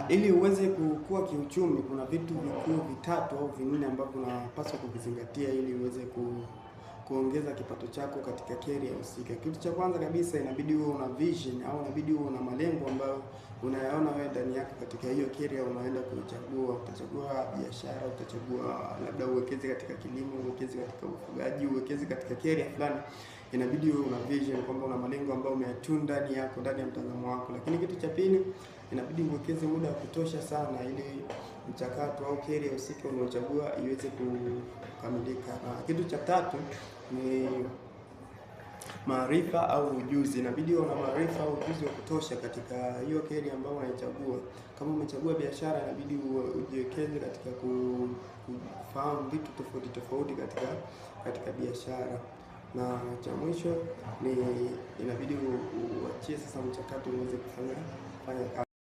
Ili uweze kukua kiuchumi, kuna vitu vikuu vitatu au vinne ambavyo unapaswa kuvizingatia ili uweze kuongeza kipato chako katika career husika. Kitu cha kwanza kabisa, inabidi uwe una vision au inabidi uwe una malengo ambayo unayaona wewe ndani yako katika hiyo career unaenda kuichagua. Utachagua biashara, utachagua labda uwekeze katika kilimo, uwekeze katika ufugaji, uwekeze katika career fulani. Inabidi uwe una vision kwamba una malengo ambayo umeyatunda ndani yako, ndani ya mtazamo wako. Lakini kitu cha pili, inabidi uwekeze muda wa kutosha sana ili mchakato au career husika unaochagua iweze kukamilika. Na kitu cha tatu ni maarifa au ujuzi. Inabidi uwe na maarifa au ujuzi wa kutosha katika hiyo career ambayo unaichagua. Kama umechagua biashara, inabidi ujiwekeze katika kufahamu vitu tofauti tofauti katika biashara. Na cha mwisho ni inabidi uachie sasa mchakato uweze kufanya kazi.